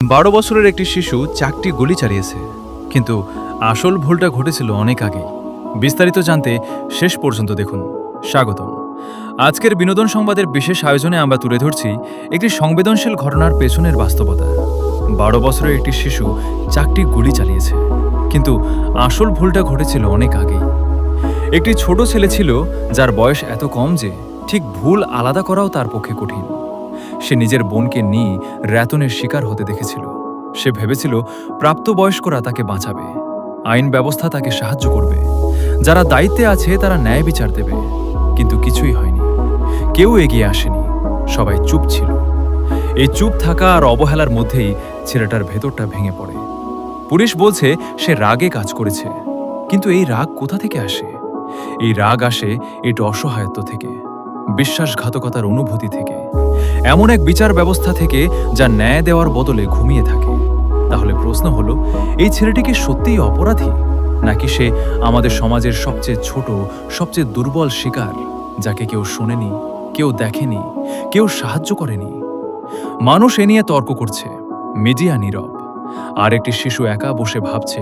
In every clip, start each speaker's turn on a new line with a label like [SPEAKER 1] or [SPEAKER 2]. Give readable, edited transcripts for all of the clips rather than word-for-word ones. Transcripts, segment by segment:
[SPEAKER 1] 12 বছরের একটি শিশু 4টি গুলি চালিয়েছে, কিন্তু আসল ভুলটা ঘটেছিল অনেক আগেই। বিস্তারিত জানতে শেষ পর্যন্ত দেখুন। স্বাগতম। আজকের বিনোদন সংবাদের বিশেষ আয়োজনে আমরা তুলে ধরছি একটি সংবেদনশীল ঘটনার পেছনের বাস্তবতা। 12 বছরের একটি শিশু 4টি গুলি চালিয়েছে, কিন্তু আসল ভুলটা ঘটেছিল অনেক আগেই। একটি ছোট ছেলে ছিল যার বয়স এত কম যে ঠিক ভুল আলাদা করাও তার পক্ষে কঠিন। সে নিজের বোনকে নিয়ে র্যাতনের শিকার হতে দেখেছিল। সে ভেবেছিল প্রাপ্তবয়স্করা তাকে বাঁচাবে, আইন ব্যবস্থা তাকে সাহায্য করবে, যারা দায়িত্বে আছে তারা ন্যায় বিচার দেবে। কিন্তু কিছুই হয়নি। কেউ এগিয়ে আসেনি, সবাই চুপ ছিল। এই চুপ থাকা আর অবহেলার মধ্যেই ছেলেটার ভেতরটা ভেঙে পড়ে। পুলিশ বলছে সে রাগে কাজ করেছে, কিন্তু এই রাগ কোথা থেকে আসে? এই রাগ আসে এটা অসহায়ত্ব থেকে, বিশ্বাসঘাতকতার অনুভূতি থেকে, এমন এক বিচার ব্যবস্থা থেকে যা ন্যায় দেওয়ার বদলে ঘুমিয়ে থাকে। তাহলে প্রশ্ন হলো, এই ছেলেটি কি সত্যিই অপরাধী, নাকি সে আমাদের সমাজের সবচেয়ে ছোট, সবচেয়ে দুর্বল শিকার, যাকে কেউ শোনেনি, কেউ দেখেনি, কেউ সাহায্য করেনি? মানুষ এ নিয়ে তর্ক করছে, মিডিয়া নীরব, আর একটি শিশু একা বসে ভাবছে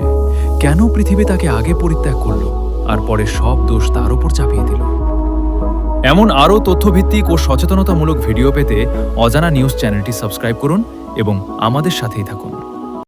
[SPEAKER 1] কেন পৃথিবী তাকে আগে পরিত্যাগ করলো আর পরে সব দোষ তার উপর চাপিয়ে দিল। এমন আরও তথ্যভিত্তিক ও সচেতনতামূলক ভিডিও পেতে অজানা নিউজ চ্যানেলটি সাবস্ক্রাইব করুন এবং আমাদের সাথেই থাকুন।